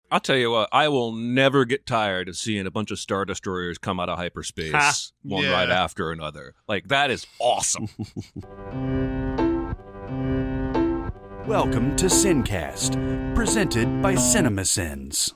I'll tell you what, I will never get tired of seeing a bunch of Star Destroyers come out of hyperspace, one right after another. Like, that is awesome. Welcome to Sincast, presented by Cinemasins.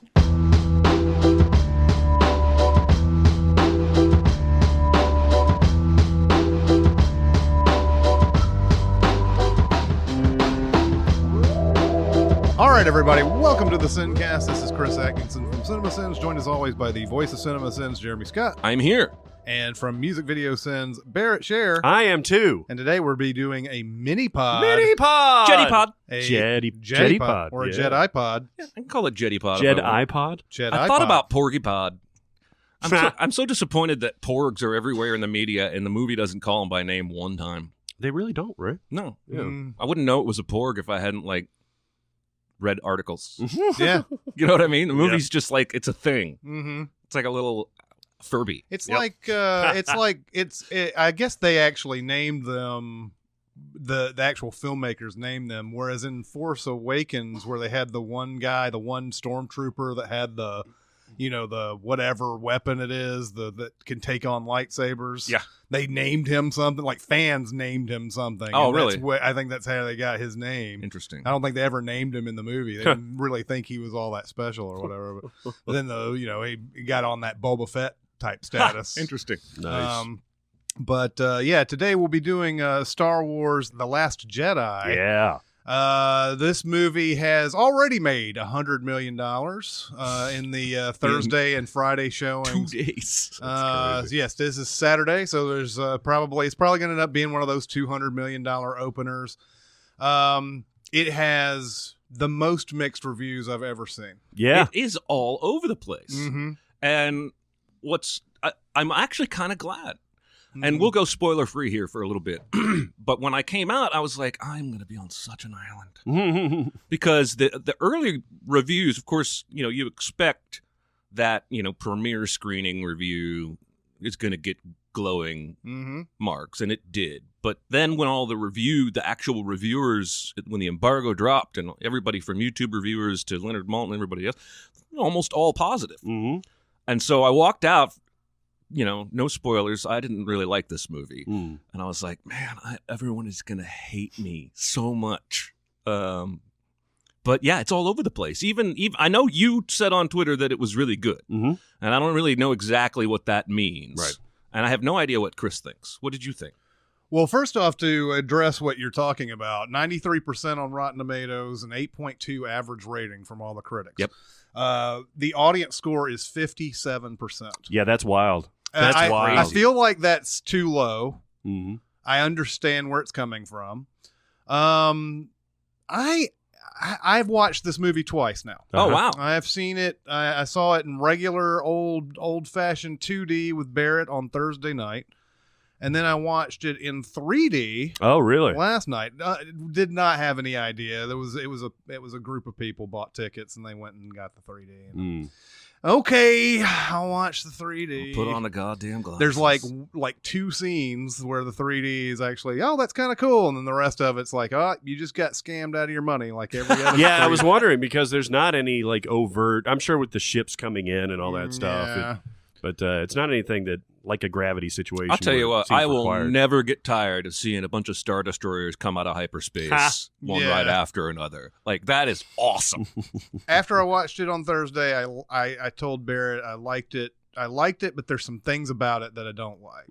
All right, everybody, welcome to the Sincast. This is Chris Atkinson from Cinemasins, joined as always by the voice of Cinemasins, Jeremy Scott. I'm here. And from Music Video Sins, Barrett Scher. I am too. And today we'll be doing a mini-pod. Mini-pod! JEDI-pod. JEDI pod. Or a JEDI pod. Yeah, I can call it JEDI-pod. JEDI-pod? JEDI-pod. I thought about Porgy-pod. I'm so disappointed that porgs are everywhere in the media and the movie doesn't call them by name one time. They really don't, right? No. Yeah. I wouldn't know it was a porg if I hadn't, read articles. Yeah. You know what I mean? The movie's just like, it's a thing. Mm-hmm. It's like a little Furby. It's I guess they actually named them, the actual filmmakers named them, whereas in Force Awakens, where they had the one guy, the one stormtrooper that had the whatever weapon it is, that can take on lightsabers. Yeah. They named him something, like fans named him something. Oh, and really? I think that's how they got his name. Interesting. I don't think they ever named him in the movie. They didn't really think he was all that special or whatever. But then he got on that Boba Fett type status. Interesting. Nice. Today we'll be doing Star Wars The Last Jedi. Yeah. This movie has already made $100 million in the Thursday and Friday showings. 2 days. Yes, this is Saturday, so there's it's probably going to end up being one of those $200 million openers. It has the most mixed reviews I've ever seen. Yeah. It is all over the place. Mm-hmm. And I'm actually kind of glad. And we'll go spoiler free here for a little bit. But when I came out, I was like, I'm going to be on such an island. Because the early reviews, of course, you expect that, premiere screening review is going to get glowing marks, and it did. But then when the actual reviewers, when the embargo dropped, and everybody from YouTube reviewers to Leonard Maltin and everybody else, almost all positive. Mm-hmm. And so I walked out, no spoilers. I didn't really like this movie. And I was like, man, everyone is going to hate me so much. But yeah, it's all over the place. Even I know you said on Twitter that it was really good. Mm-hmm. And I don't really know exactly what that means. Right. And I have no idea what Chris thinks. What did you think? Well, first off, to address what you're talking about, 93% on Rotten Tomatoes and 8.2 average rating from all the critics. Yep. The audience score is 57%. Yeah, that's wild. That's wild. I feel like that's too low. Mm-hmm. I understand where it's coming from. I've watched this movie twice now. Oh, wow. I've seen it. I saw it in regular old-fashioned 2D with Barrett on Thursday night. And then I watched it in 3D. Oh, really? Last night. Did not have any idea. It was a group of people bought tickets and they went and got the 3D. Okay, I'll watch the 3D. Put on the goddamn glasses. There's like two scenes where the 3D is actually, that's kind of cool, and then the rest of it's like, you just got scammed out of your money like every other. Yeah, 3D. I was wondering because there's not any overt. I'm sure with the ships coming in and all that stuff. Yeah. But it's not anything that like a gravity situation. I'll tell you what, seems I will required. never get tired of seeing a bunch of Star Destroyers come out of hyperspace, one right after another. Like, that is awesome. After I watched it on Thursday, I told Barrett I liked it, but there's some things about it that I don't like.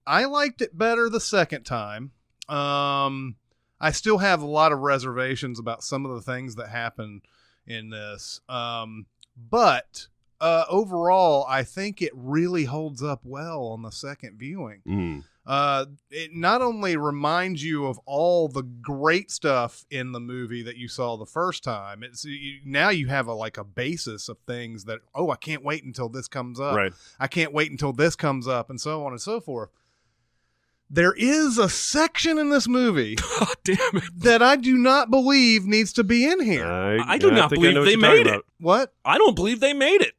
I liked it better the second time. I still have a lot of reservations about some of the things that happen in this. But overall, I think it really holds up well on the second viewing. It not only reminds you of all the great stuff in the movie that you saw the first time, now you have a basis of things that, I can't wait until this comes up. Right. I can't wait until this comes up, and so on and so forth. There is a section in this movie God damn it. that I do not believe needs to be in here. I do not believe they made it. What? I don't believe they made it.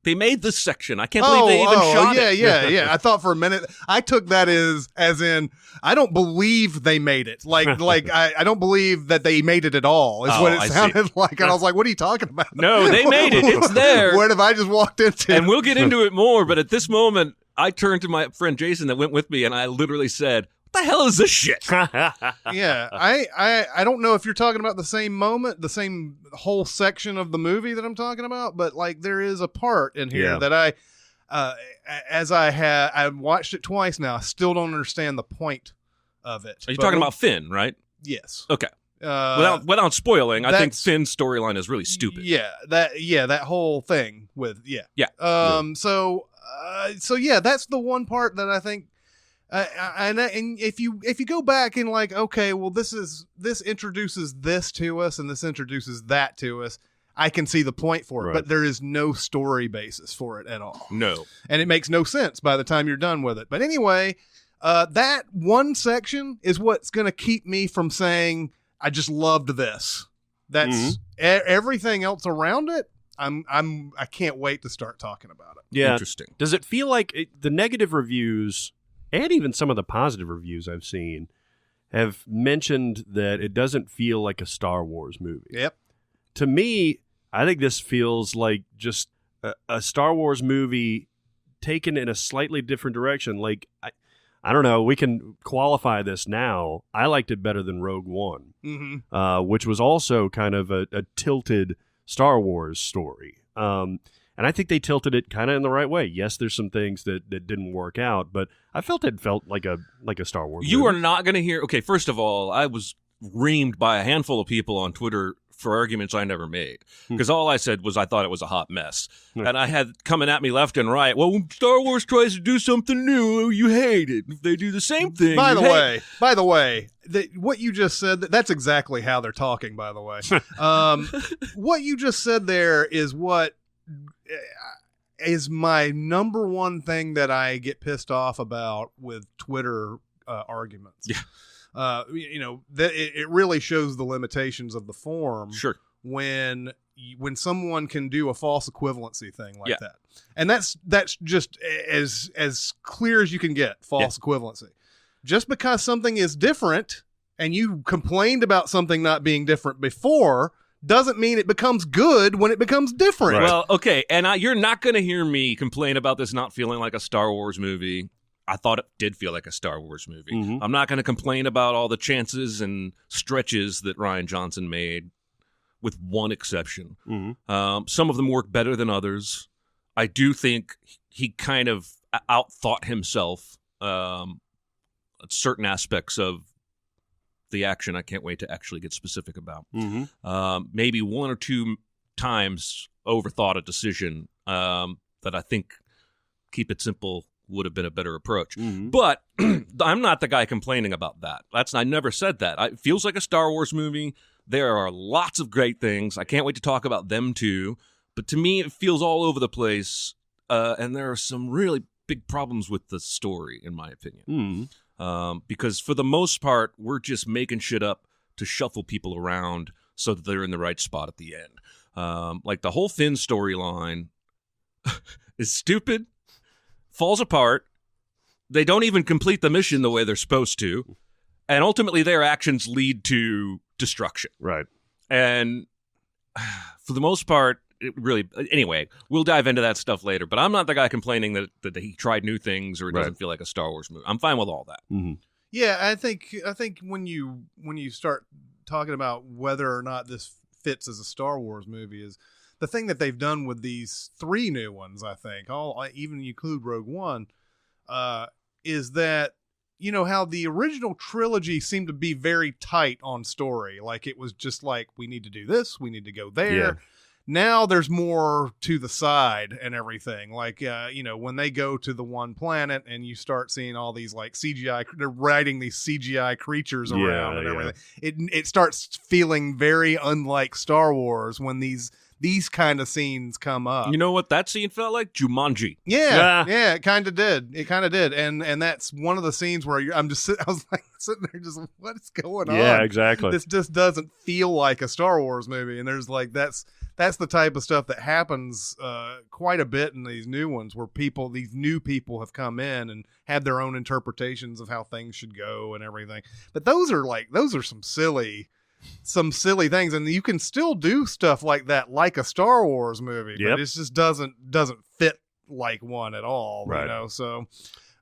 They made this section. I can't believe they even shot it. Yeah. I thought for a minute, I took that as in, I don't believe they made it. Like I don't believe that they made it at all, is what it sounded like. And I was like, what are you talking about? No, they made it. It's there. What have I just walked into? And we'll get into it more, but at this moment, I turned to my friend Jason that went with me, and I literally said, what the hell is this shit? Yeah, I don't know if you're talking about the same moment, the same whole section of the movie that I'm talking about, but like there is a part in here that I watched it twice now, I still don't understand the point of it. Are you talking about Finn, right? Yes. Okay. Without spoiling, I think Finn's storyline is really stupid. That whole thing with So that's the one part that I think. And if you go back and like, okay, well, this introduces this to us and this introduces that to us, I can see the point for it, right. But there is no story basis for it at all. No. And it makes no sense by the time you're done with it. But anyway, that one section is what's going to keep me from saying, I just loved this. That's everything else around it. I can't wait to start talking about it. Yeah. Interesting. Does it feel like the negative reviews and even some of the positive reviews I've seen have mentioned that it doesn't feel like a Star Wars movie? Yep. To me, I think this feels like just a Star Wars movie taken in a slightly different direction. Like, I don't know, we can qualify this now. I liked it better than Rogue One, which was also kind of a tilted Star Wars story. And I think they tilted it kind of in the right way. Yes, there's some things that didn't work out, but I felt it felt like a Star Wars movie. You are not going to hear... Okay, first of all, I was reamed by a handful of people on Twitter for arguments I never made. Because all I said was I thought it was a hot mess. And I had coming at me left and right, well, when Star Wars tries to do something new, you hate it. If they do the same thing, By the way, what you just said, that's exactly how they're talking, by the way. What you just said there is what is my number one thing that I get pissed off about with Twitter arguments. Yeah. It really shows the limitations of the form. Sure. When someone can do a false equivalency thing like that, and that's just as clear as you can get. False equivalency. Just because something is different, and you complained about something not being different before, doesn't mean it becomes good when it becomes different. Right. Well, okay, and you're not going to hear me complain about this not feeling like a Star Wars movie. I thought it did feel like a Star Wars movie. Mm-hmm. I'm not going to complain about all the chances and stretches that Rian Johnson made, with one exception. Mm-hmm. Some of them work better than others. I do think he kind of outthought himself certain aspects of the action. I can't wait to actually get specific about. Mm-hmm. Maybe one or two times overthought a decision that I think, keep it simple, would have been a better approach. Mm-hmm. But I'm not the guy complaining about that. I never said that. It feels like a Star Wars movie. There are lots of great things. I can't wait to talk about them too. But to me, it feels all over the place. And there are some really big problems with the story, in my opinion. Mm-hmm. Because for the most part, we're just making shit up to shuffle people around so that they're in the right spot at the end. Like the whole Finn storyline is stupid, falls apart. They don't even complete the mission the way they're supposed to. And ultimately, their actions lead to destruction. Right. And for the most part, it really... Anyway, we'll dive into that stuff later. But I'm not the guy complaining that he tried new things or it doesn't feel like a Star Wars movie. I'm fine with all that. Mm-hmm. Yeah, I think when you start talking about whether or not this fits as a Star Wars movie is the thing that they've done with these three new ones, I think, even include Rogue One, is that, you know, how the original trilogy seemed to be very tight on story. Like, it was just like, we need to do this, we need to go there. Yeah. Now there's more to the side and everything. Like, when they go to the one planet and you start seeing all these like CGI, they're riding these CGI creatures around and everything. It starts feeling very unlike Star Wars when these kind of scenes come up. You know what that scene felt like? Jumanji. Yeah, it kind of did. And that's one of the scenes where I was like sitting there just, what is going on? Yeah, exactly. This just doesn't feel like a Star Wars movie. And there's like, that's that's the type of stuff that happens quite a bit in these new ones, where these new people have come in and had their own interpretations of how things should go and everything. But those are some silly things, and you can still do stuff like that, like a Star Wars movie, but it just doesn't fit like one at all, right. You know. So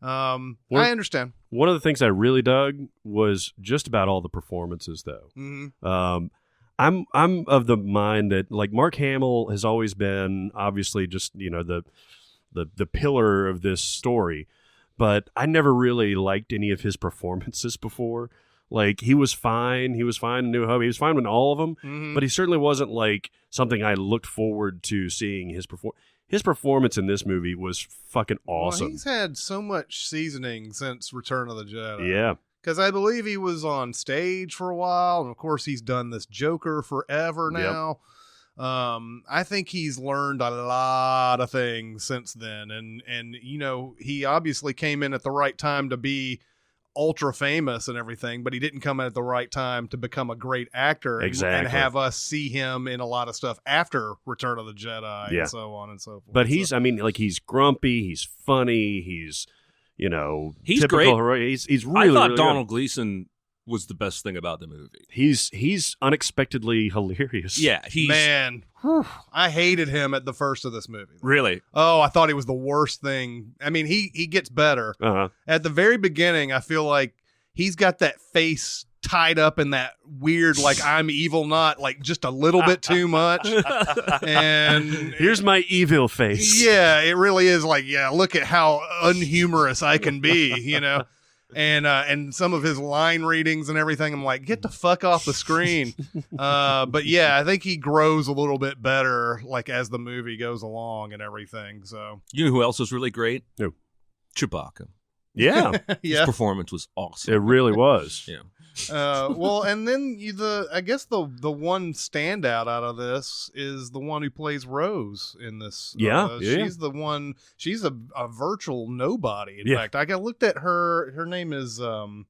I understand. One of the things I really dug was just about all the performances, though. Mm-hmm. I'm of the mind that, like, Mark Hamill has always been obviously just, you know, the pillar of this story, but I never really liked any of his performances before. Like, he was fine. He was fine in New Hope. He was fine in all of them, but he certainly wasn't like something I looked forward to seeing his performance. His performance in this movie was fucking awesome. Well, he's had so much seasoning since Return of the Jedi. Yeah. Because I believe he was on stage for a while, and of course he's done this Joker forever now. I think he's learned a lot of things since then, and you know, he obviously came in at the right time to be ultra famous and everything, but he didn't come in at the right time to become a great actor and have us see him in a lot of stuff after Return of the Jedi and so on and so forth. But he's grumpy, he's funny, he's typical, great. He's really, I thought really Donald good. Gleason was the best thing about the movie. He's unexpectedly hilarious. Yeah, I hated him at the first of this movie. Really? Oh, I thought he was the worst thing. I mean, he gets better. At the very beginning, I feel like he's got that face tied up in that weird, like, I'm evil knot, like, just a little bit too much. And here's my evil face. Yeah, it really is like, yeah, look at how unhumorous I can be, you know. And some of his line readings and everything, I'm like, get the fuck off the screen. But yeah, I think he grows a little bit better, like, as the movie goes along and everything. So you know who else was really great? Who? Chewbacca. Yeah. His performance was awesome. It really was. Yeah. Well, and then I guess the one standout out of this is the one who plays Rose in this. She's the one. She's a virtual nobody. In fact, I looked at her. Her name is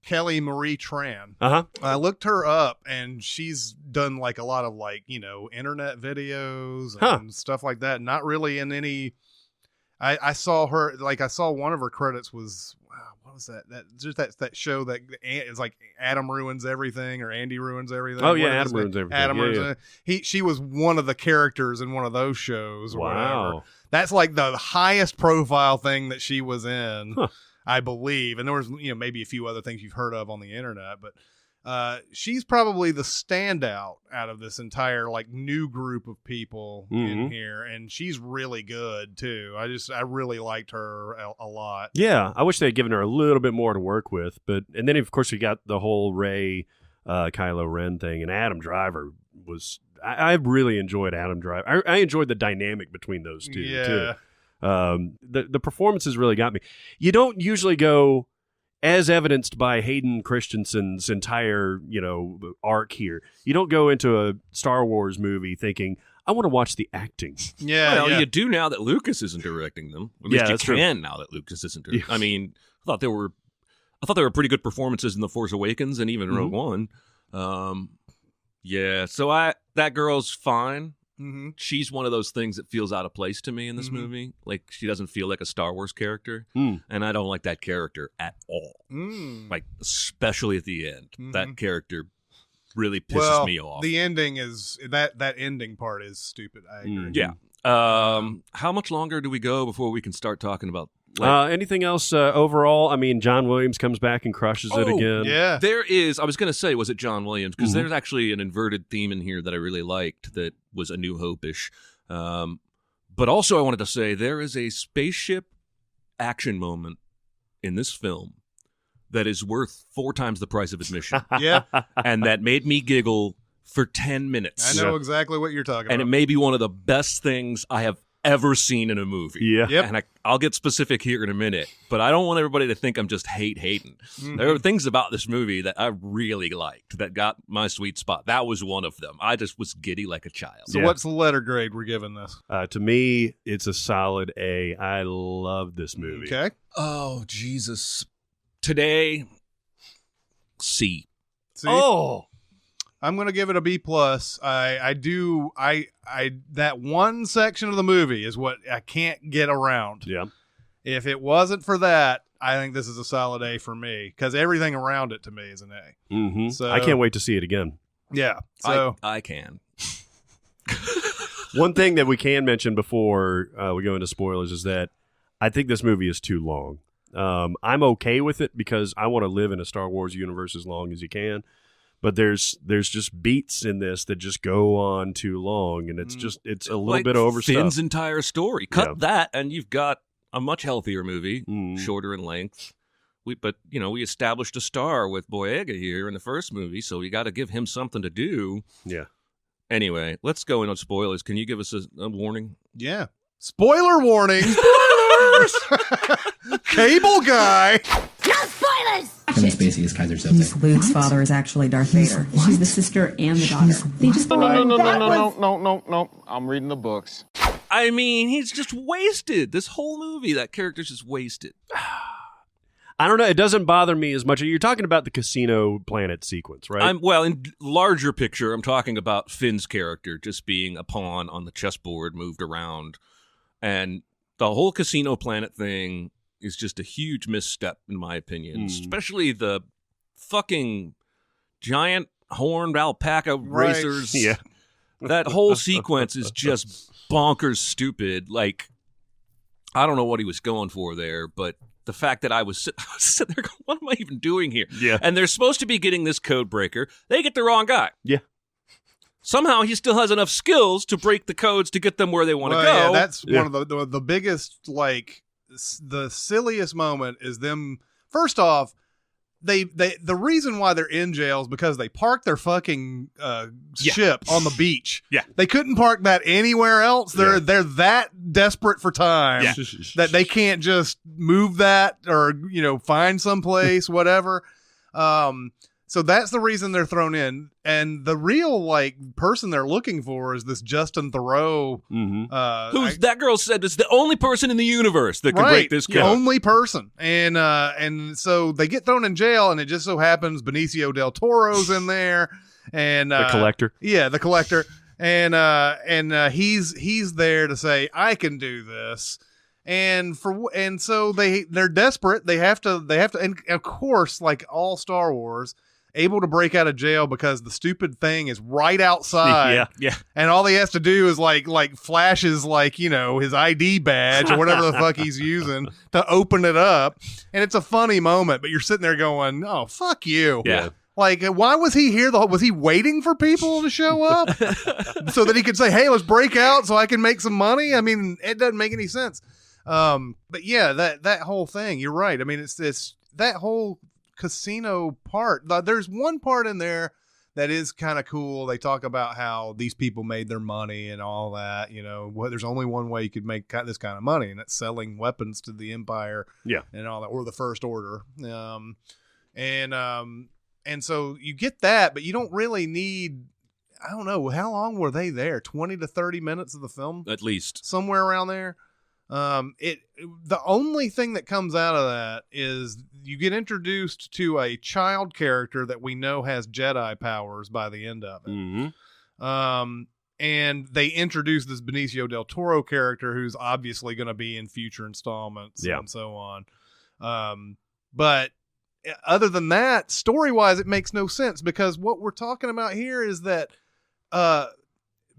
Kelly Marie Tran. I looked her up, and she's done like a lot of, like, you know, internet videos and stuff like that. Not really in any. I saw her, like, I saw one of her credits was, what was that? That show that is like Adam Ruins Everything or Andy Ruins Everything. Oh yeah, Adam Ruins Everything. Adam Ruins. She was one of the characters in one of those shows. Or whatever. That's like the highest profile thing that she was in, I believe. And there was, you know, maybe a few other things you've heard of on the internet, but she's probably the standout out of this entire, like, new group of people in here, and she's really good too. I really liked her a lot. Yeah, I wish they had given her a little bit more to work with, and then of course we got the whole Rey, Kylo Ren thing, and Adam Driver was. I really enjoyed Adam Driver. I enjoyed the dynamic between those two too. The performances really got me. You don't usually go, as evidenced by Hayden Christensen's entire, you know, arc here. You don't go into a Star Wars movie thinking, I want to watch the acting. You do now that Lucas isn't directing them. At least you can now that Lucas isn't directing. Yeah. I mean, I thought there were pretty good performances in The Force Awakens and even Rogue One. So that girl's fine. She's one of those things that feels out of place to me in this movie. Like, she doesn't feel like a Star Wars character, and I don't like that character at all. Like, especially at the end, that character really pisses me off. The ending is that ending part is stupid. I agree. Yeah. How much longer do we go before we can start talking about? Anything else overall? I mean, John Williams comes back and crushes it again. Yeah. There is, I was going to say, was it John Williams? Because there's actually an inverted theme in here that I really liked that was A New Hope-ish. But also I wanted to say there is a spaceship action moment in this film that is worth 4 times the price of admission. Yeah. And that made me giggle for 10 minutes. I know exactly what you're talking about. And it may be one of the best things I have ever seen in a movie. Yeah. Yep. And I'll get specific here in a minute, but I don't want everybody to think I'm just hating. There are things about this movie that I really liked that got my sweet spot. That was one of them. I just was giddy like a child. So what's the letter grade we're giving this? To me, it's a solid A. I love this movie. Okay. Oh, Jesus. Today, C. See? Oh, I'm going to give it a B+. I that one section of the movie is what I can't get around. Yeah. If it wasn't for that, I think this is a solid A for me because everything around it to me is an A. Mm-hmm. So I can't wait to see it again. Yeah. So I can. One thing that we can mention before we go into spoilers is that I think this movie is too long. I'm okay with it because I want to live in a Star Wars universe as long as you can. But there's just beats in this that just go on too long, and it's a little bit overstuffed. Finn's entire story. Cut that, and you've got a much healthier movie, shorter in length. We established a star with Boyega here in the first movie, so we got to give him something to do. Yeah. Anyway, let's go into spoilers. Can you give us a warning? Yeah. Spoiler warning. Spoilers! Cable guy. No spoilers! Kevin Spacey is Kaiser Soze. Luke's father is actually Darth Vader. She's the sister and the daughter. They just No. I'm reading the books. I mean, he's just wasted. This whole movie, that character's just wasted. I don't know. It doesn't bother me as much. You're talking about the casino planet sequence, right? In larger picture, I'm talking about Finn's character just being a pawn on the chessboard, moved around. And the whole casino planet thing is just a huge misstep, in my opinion. Especially the fucking giant horned alpaca racers. Yeah. That whole sequence is just bonkers stupid. Like, I don't know what he was going for there, but the fact that I was sitting there going, what am I even doing here? Yeah. And they're supposed to be getting this code breaker. They get the wrong guy. Yeah. Somehow he still has enough skills to break the codes to get them where they want to go. Yeah, that's one of the biggest, like, the silliest moment is them. First off, the reason why they're in jail is because they parked their fucking ship on the beach. Yeah. They couldn't park that anywhere else. They're that desperate for time that they can't just move that or find someplace, whatever. So that's the reason they're thrown in. And the real person they're looking for is this Justin Theroux. That girl said is the only person in the universe that can break this code. The only person. And so they get thrown in jail, and it just so happens Benicio del Toro's in there. And the collector. Yeah, the collector. And he's there to say, I can do this. And so they're desperate. They have to, and of course, like all Star Wars, able to break out of jail because the stupid thing is right outside. Yeah. And all he has to do is like flashes his ID badge or whatever the fuck he's using to open it up. And it's a funny moment, but you're sitting there going, oh, fuck you. Yeah. Like, why was he here? Was he waiting for people to show up so that he could say, hey, let's break out so I can make some money? I mean, it doesn't make any sense. But yeah, that whole thing, you're right. I mean, it's that whole casino part. There's one part in there that is kind of cool. They talk about how these people made their money and all that. There's only one way you could make this kind of money, and that's selling weapons to the Empire. Yeah, and all that, or the First Order. And so you get that, but you don't really need. I don't know, how long were they there? 20 to 30 minutes of the film, at least, somewhere around there. The only thing that comes out of that is you get introduced to a child character that we know has Jedi powers by the end of it. And they introduce this Benicio del Toro character who's obviously going to be in future installments and so on. But other than that, story-wise, it makes no sense because what we're talking about here is that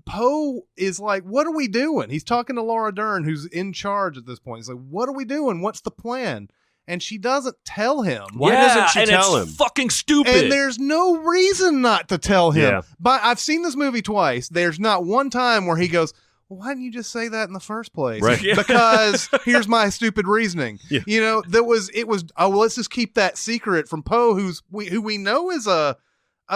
Poe is like, what are we doing? He's talking to Laura Dern, who's in charge at this point. He's like, what are we doing? What's the plan? And she doesn't tell him. Why doesn't she tell him? It's fucking stupid. And there's no reason not to tell him. Yeah. But I've seen this movie twice. There's not one time where he goes, well, why didn't you just say that in the first place? Right. Yeah. Because here's my stupid reasoning. Yeah. Let's just keep that secret from Poe, who we know is a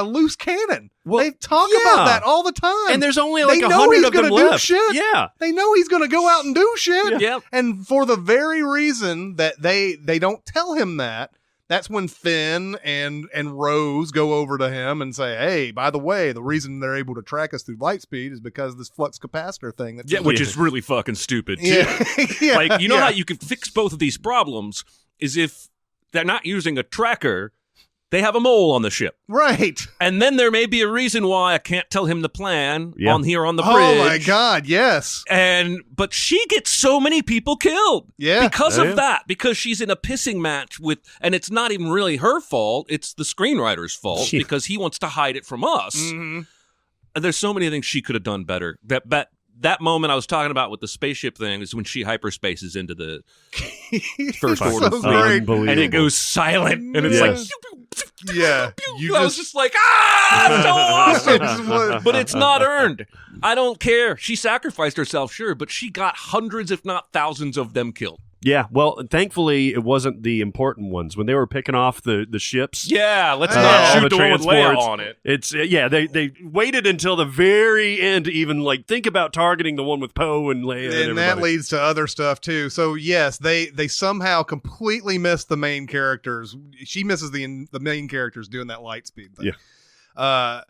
loose cannon. Well, they talk about that all the time. And there's only like they know 100 he's of them gonna do left. shit. Yeah. They know he's going to go out and do shit. Yeah. And for the very reason that they don't tell him that's when Finn and Rose go over to him and say, hey, by the way, the reason they're able to track us through light speed is because of this flux capacitor thing. Which is really fucking stupid, too. Yeah. Like, how you can fix both of these problems is if they're not using a tracker, They have a mole on the ship. Right. And then there may be a reason why I can't tell him the plan on here on the bridge. Oh, my God, yes. But she gets so many people killed. Yeah. Because of that. Because she's in a pissing match with, and it's not even really her fault. It's the screenwriter's fault because he wants to hide it from us. Mm-hmm. And there's so many things she could have done better. That moment I was talking about with the spaceship thing is when she hyperspaces into the First Order so fleet, great. and it goes silent, and it's Yeah. like, Yeah. I was just like, so awesome. But it's not earned. I don't care. She sacrificed herself, sure, but she got hundreds, if not thousands, of them killed. Yeah, well, thankfully, it wasn't the important ones. When they were picking off the ships. Yeah, let's not all shoot the the one with Leia transports. on it. It's they waited until the very end to even think about targeting the one with Poe and Leia, And that leads to other stuff too. So yes, they somehow completely miss the main characters. She misses the main characters doing that light speed thing. Yeah.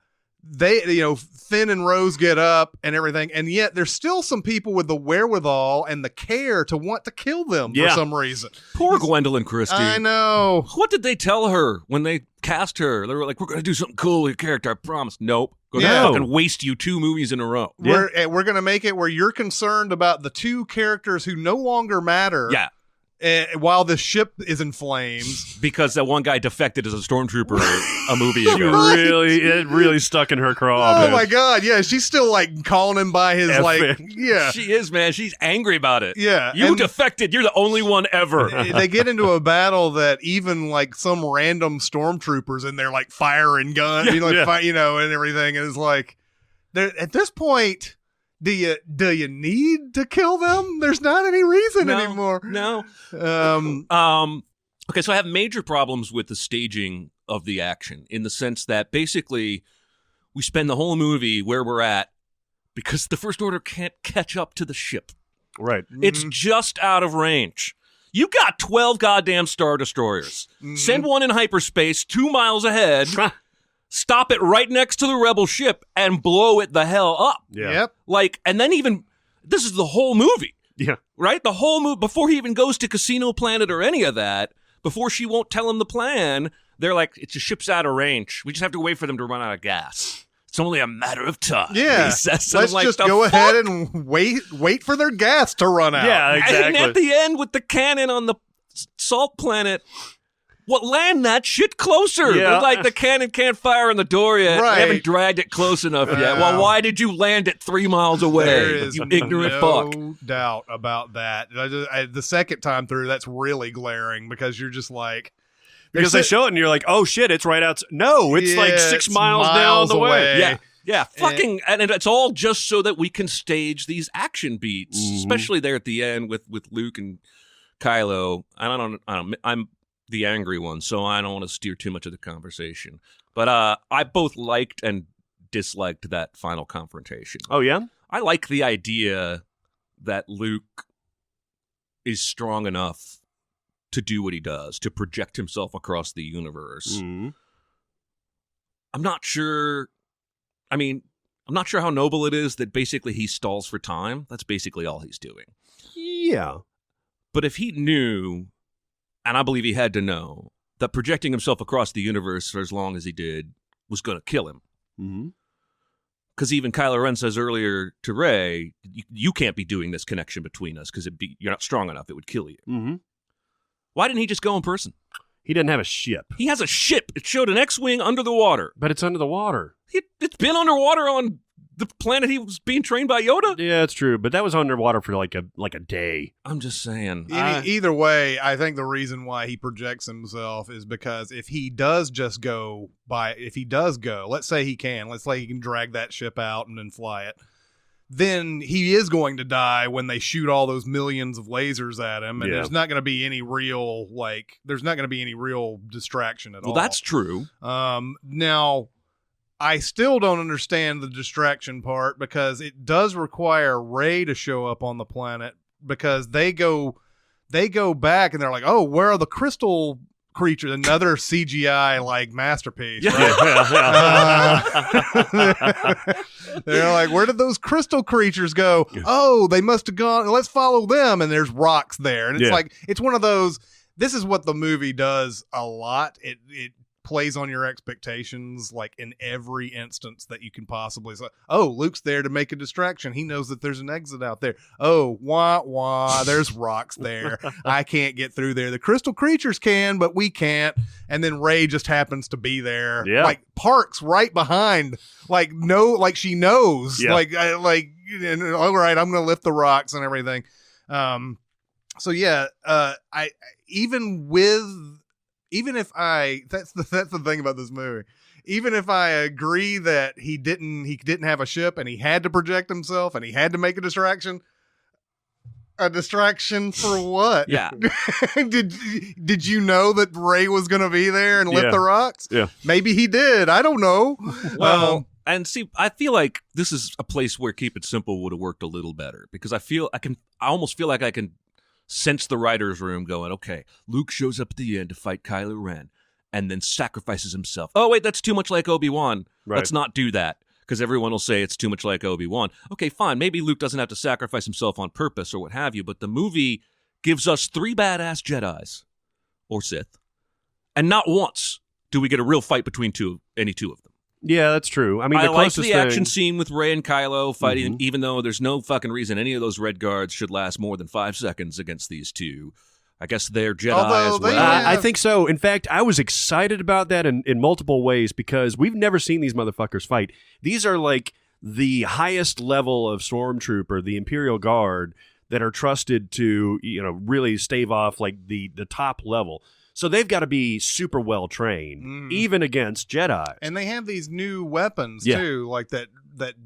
They, Finn and Rose get up and everything, and yet there's still some people with the wherewithal and the care to want to kill them for some reason. Poor Gwendolyn Christie. I know. What did they tell her when they cast her? They were like, we're going to do something cool with your character, I promise. Nope. Going to fucking waste you 2 movies in a row. We're going to make it where you're concerned about the 2 characters who no longer matter. Yeah. While the ship is in flames. Because that one guy defected as a stormtrooper a movie ago. It really stuck in her craw. Oh man. my God. Yeah. She's still calling him by his yeah. She is, man. She's angry about it. Yeah. You defected. You're the only one ever. They get into a battle that even some random stormtroopers in there firing guns, and everything. And it's at this point, do you need to kill them? There's not any reason anymore. No. Okay, so I have major problems with the staging of the action in the sense that basically we spend the whole movie where we're at because the First Order can't catch up to the ship. Right. It's just out of range. You got 12 goddamn Star Destroyers. Send one in hyperspace 2 miles ahead. Stop it right next to the rebel ship and blow it the hell up. Yeah. Yep. And then even, this is the whole movie. Yeah. Right? The whole movie, before he even goes to Casino Planet or any of that, before she won't tell him the plan, they're like, it's a ship's out of range. We just have to wait for them to run out of gas. It's only a matter of time. Yeah. He says, Let's just go ahead and wait for their gas to run out. Yeah, exactly. And at the end with the cannon on the salt planet, land that shit closer. Yeah. They're the cannon can't fire on the door yet. Right. They haven't dragged it close enough yet. Well, why did you land it 3 miles away? There is you ignorant fuck. no doubt about that. The second time through, that's really glaring because you're just Because they show it and you're like, oh shit, it's right outside. No, it's 6 miles down the way. Yeah. Yeah, and it's all just so that we can stage these action beats, especially there at the end with Luke and Kylo. I'm the angry one, so I don't want to steer too much of the conversation. But I both liked and disliked that final confrontation. Oh, yeah? I like the idea that Luke is strong enough to do what he does, to project himself across the universe. Mm-hmm. I'm not sure how noble it is that basically he stalls for time. That's basically all he's doing. Yeah. But if he knew, and I believe he had to know, that projecting himself across the universe for as long as he did was going to kill him. Because even Kylo Ren says earlier to Rey, you can't be doing this connection between us because you're not strong enough. It would kill you. Mm-hmm. Why didn't he just go in person? He didn't have a ship. He has a ship. It showed an X-Wing under the water. But it's under the water. It's been underwater on the planet he was being trained by Yoda. Yeah, it's true. But that was underwater for like a day. I'm just saying. Either way, I think the reason why he projects himself is because if he does go, let's say he can drag that ship out and then fly it, then he is going to die when they shoot all those millions of lasers at him, and there's not going to be any real distraction at all. Well, that's true. Now, I still don't understand the distraction part because it does require Rey to show up on the planet because they go back and they're like, oh, where are the crystal creatures? Another CGI masterpiece. Right? They're like, where did those crystal creatures go? Oh, they must have gone. Let's follow them. And there's rocks there. And it's it's one of those. This is what the movie does a lot. It plays on your expectations like in every instance that you can possibly say. Oh, Luke's there to make a distraction. He knows that there's an exit out there. Oh, wah, there's rocks there. I can't get through there. The crystal creatures can, but we can't. And then Rey just happens to be there. Yeah. Like parks right behind. Like she knows. Yeah. And, all right, I'm going to lift the rocks and everything. So yeah, even if that's the thing about this movie. Even if I agree that he didn't have a ship and he had to project himself and he had to make a distraction for what? Yeah. Did you know that Rey was going to be there and lift Yeah. the rocks? Yeah. Maybe he did. I don't know. Well, and see, I feel like this is a place where Keep It Simple would have worked a little better because I almost feel like I can sense the writer's room going, okay, Luke shows up at the end to fight Kylo Ren and then sacrifices himself. Oh, wait, that's too much like Obi-Wan. Right. Let's not do that because everyone will say it's too much like Obi-Wan. Okay, fine. Maybe Luke doesn't have to sacrifice himself on purpose or what have you, but the movie gives us 3 badass Jedis or Sith, and not once do we get a real fight between any two of them. Yeah, that's true. I mean, I the like closest the action thing- scene with Rey and Kylo fighting, Mhm. even though there's no fucking reason any of those red guards should last more than 5 seconds against these two. I guess they're Jedi Although as they well. have- I think so. In fact, I was excited about that in multiple ways because we've never seen these motherfuckers fight. These are like the highest level of stormtrooper, the Imperial Guard, that are trusted to, really stave off like the top level. So they've got to be super well trained, even against Jedi. And they have these new weapons Yeah. too, like that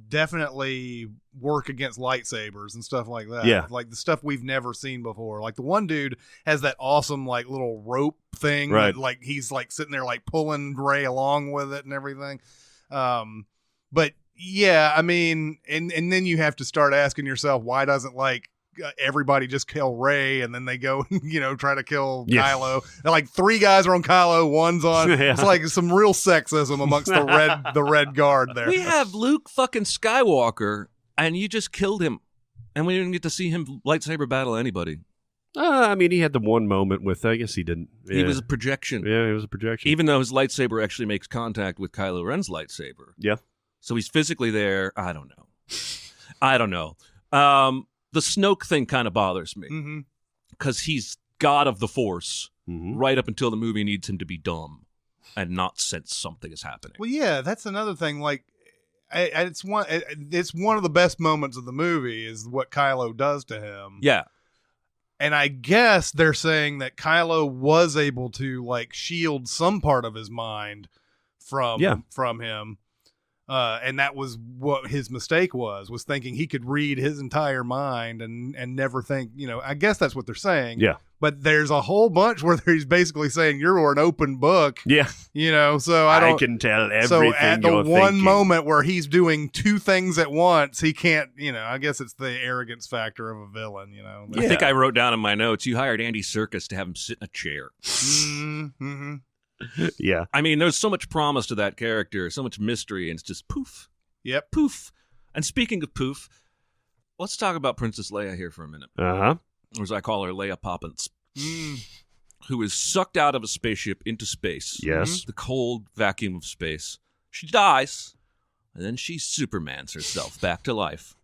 definitely work against lightsabers and stuff like that. Yeah. Like the stuff we've never seen before. Like the one dude has that awesome like little rope thing. Right. That, like he's like sitting there like pulling Rey along with it and everything. But yeah, I mean, and then you have to start asking yourself, why doesn't like everybody just kill Rey and then they go and try to kill Yeah. Kylo. They're like 3 guys are on Kylo, one's on. Yeah. It's like some real sexism amongst the red guard there. We have Luke fucking Skywalker, and you just killed him. And we didn't get to see him lightsaber battle anybody. I mean, he had the one moment with, I guess he didn't. He Yeah. was a projection. Yeah, it was a projection. Even though his lightsaber actually makes contact with Kylo Ren's lightsaber. Yeah. So he's physically there. I don't know. The Snoke thing kind of bothers me because he's God of the Force right up until the movie needs him to be dumb and not sense something is happening. Well, yeah, that's another thing. Like, it's one of the best moments of the movie is what Kylo does to him. Yeah. And I guess they're saying that Kylo was able to like shield some part of his mind from him. And that was what his mistake was thinking he could read his entire mind and never think, I guess that's what they're saying. Yeah. But there's a whole bunch where he's basically saying you're an open book. Yeah. So I don't. can tell everything So at the you're one thinking. moment where he's doing 2 things at once, he can't, I guess it's the arrogance factor of a villain, I think I wrote down in my notes, you hired Andy Serkis to have him sit in a chair. Mm-hmm. Yeah. I mean, there's so much promise to that character, so much mystery, and it's just poof. Yep. Poof. And speaking of poof, let's talk about Princess Leia here for a minute. Uh-huh. Or as I call her, Leia Poppins. Who is sucked out of a spaceship into space. Yes. The cold vacuum of space. She dies, and then she Supermans herself back to life.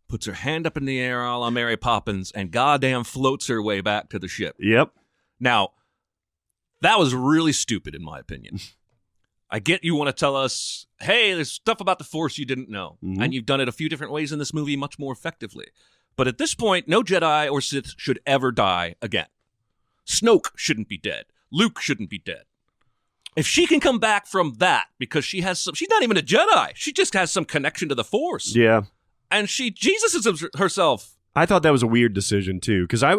Puts her hand up in the air a la Mary Poppins, and goddamn floats her way back to the ship. Yep. Now, that was really stupid, in my opinion. I get you want to tell us, hey, there's stuff about the Force you didn't know. And you've done it a few different ways in this movie much more effectively. But at this point, no Jedi or Sith should ever die again. Snoke shouldn't be dead. Luke shouldn't be dead. If she can come back from that, because she's not even a Jedi. She just has some connection to the Force. Yeah. And she Jesus herself. I thought that was a weird decision, too, because I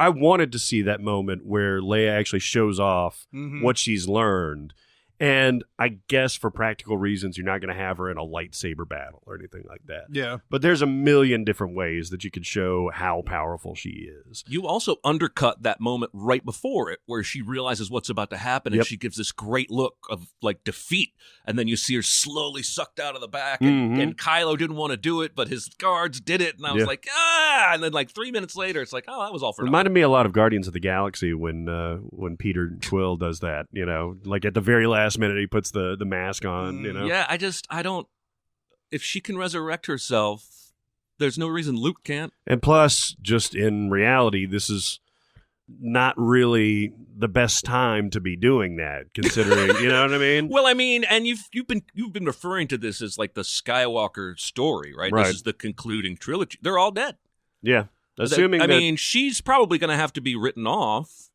wanted to see that moment where Leia actually shows off what she's learned. And I guess for practical reasons, you're not going to have her in a lightsaber battle or anything like that. Yeah. But there's a million different ways that you could show how powerful she is. You also undercut that moment right before it where she realizes what's about to happen and she gives this great look of like defeat. And then you see her slowly sucked out of the back and Kylo didn't want to do it, but his guards did it. And I was like, and then like 3 minutes later, it's like, oh, that was all for nothing. Reminded me a lot of Guardians of the Galaxy when Peter Quill does that, like at the very last last minute he puts the mask on. Yeah, I don't. If she can resurrect herself, there's no reason Luke can't. And plus, just in reality, this is not really the best time to be doing that, considering you know what I mean. Well, I mean, and you've been referring to this as like the Skywalker story, right? Right. This is the concluding trilogy. They're all dead. Yeah, assuming I mean, she's probably going to have to be written off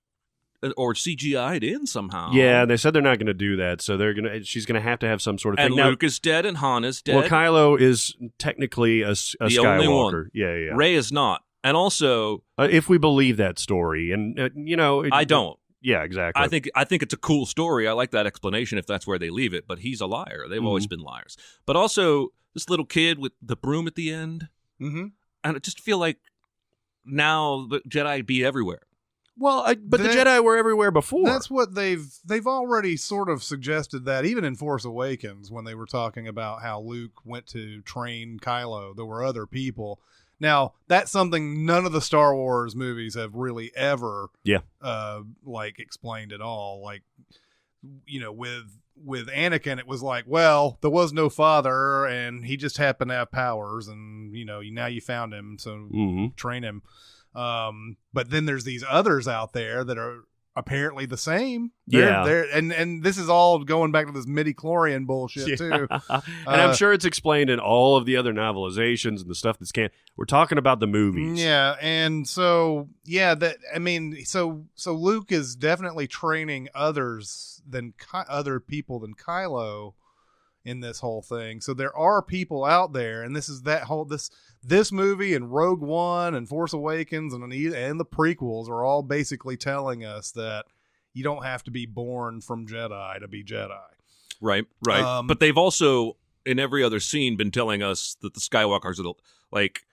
or CGI'd in somehow. Yeah, they said they're not going to do that, so she's going to have some sort of and thing. Luke is dead, and Han is dead. Well, Kylo is technically a Skywalker. Only one. Yeah. Rey is not, and also if we believe that story, and I don't. Yeah, exactly. I think it's a cool story. I like that explanation if that's where they leave it. But he's a liar. They've always been liars. But also this little kid with the broom at the end, and I just feel like now the Jedi be everywhere. Well, but the Jedi were everywhere before. That's what they've already sort of suggested that even in Force Awakens when they were talking about how Luke went to train Kylo, there were other people. Now, that's something none of the Star Wars movies have really ever explained at all. Like, with Anakin, it was like, well, there was no father and he just happened to have powers and, now you found him, so train him. But then there's these others out there that are apparently the same. And this is all going back to this midi-chlorian bullshit too. And I'm sure it's explained in all of the other novelizations and the stuff that's we're talking about the movies. Yeah, and so so Luke is definitely training others than other people than Kylo in this whole thing. So there are people out there, and this is that whole this movie and Rogue One and Force Awakens and the prequels are all basically telling us that you don't have to be born from Jedi to be Jedi. Right. But they've also, in every other scene, been telling us that the Skywalkers are like,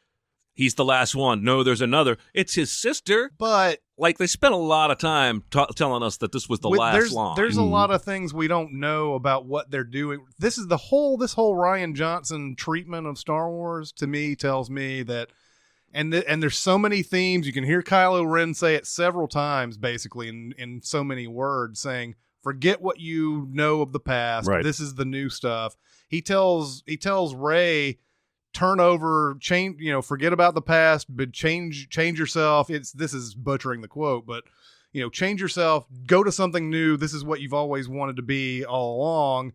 he's the last one. No, there's another. It's his sister. But like they spent a lot of time telling us that this was the last line. There's a lot of things we don't know about what they're doing. This whole Rian Johnson treatment of Star Wars to me tells me that, and there's so many themes. You can hear Kylo Ren say it several times, basically in so many words, saying, "Forget what you know of the past. Right. This is the new stuff." He tells Rey, turn over, change, forget about the past, but change yourself. This is butchering the quote, but change yourself, go to something new. This is what you've always wanted to be all along.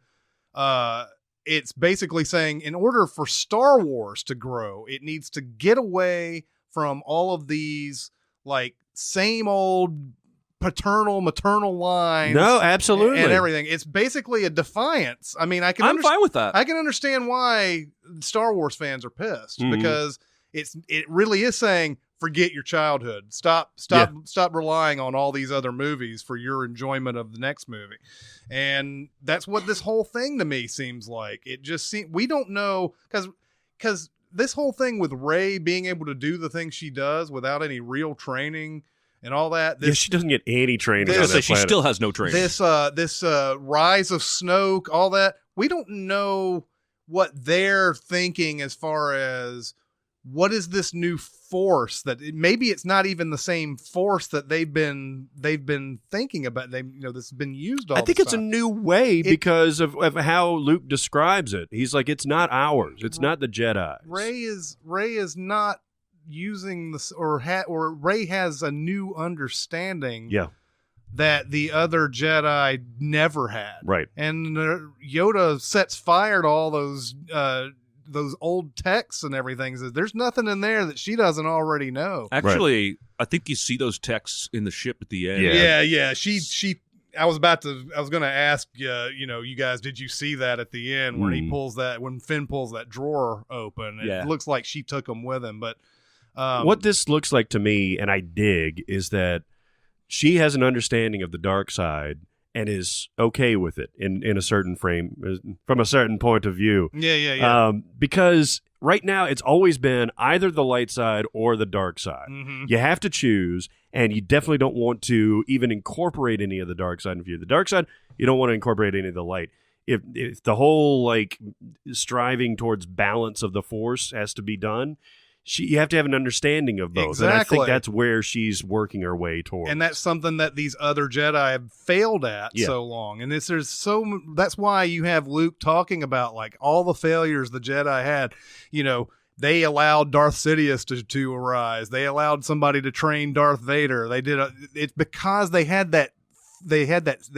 It's basically saying in order for Star Wars to grow, it needs to get away from all of these like same old maternal lines. No, absolutely. And everything. It's basically a defiance. I mean, I'm fine with that. I can understand why Star Wars fans are pissed because it really is saying, forget your childhood. Stop relying on all these other movies for your enjoyment of the next movie. And that's what this whole thing to me seems like. It just seems, we don't know, because this whole thing with Rey being able to do the things she does without any real training and all that. She doesn't get any training. She still has no training. This rise of Snoke, all that. We don't know what they're thinking as far as what is this new force that maybe it's not even the same force that they've been thinking about. This has been used all the time. I think it's a new way because of how Luke describes it. He's like, it's not ours. It's not the Jedi. Rey is not using this, or Rey has a new understanding that the other Jedi never had. Right. And Yoda sets fire to all those old texts and everything. Says there's nothing in there that she doesn't already know. Actually, I think you see those texts in the ship at the end. Yeah. She I was going to ask you guys, did you see that at the end when when Finn pulls that drawer open? It looks like she took them with him, but what this looks like to me, and I dig, is that she has an understanding of the dark side and is okay with it in a certain frame, from a certain point of view. Yeah. Because right now it's always been either the light side or the dark side. Mm-hmm. You have to choose, and you definitely don't want to even incorporate any of the dark side. If you're the dark side, you don't want to incorporate any of the light. If the whole like striving towards balance of the Force has to be done, you have to have an understanding of both. Exactly. And I think that's where she's working her way towards. And that's something that these other Jedi have failed at so long. And that's why you have Luke talking about like all the failures the Jedi had. You know, they allowed Darth Sidious to arise. They allowed somebody to train Darth Vader. It's because they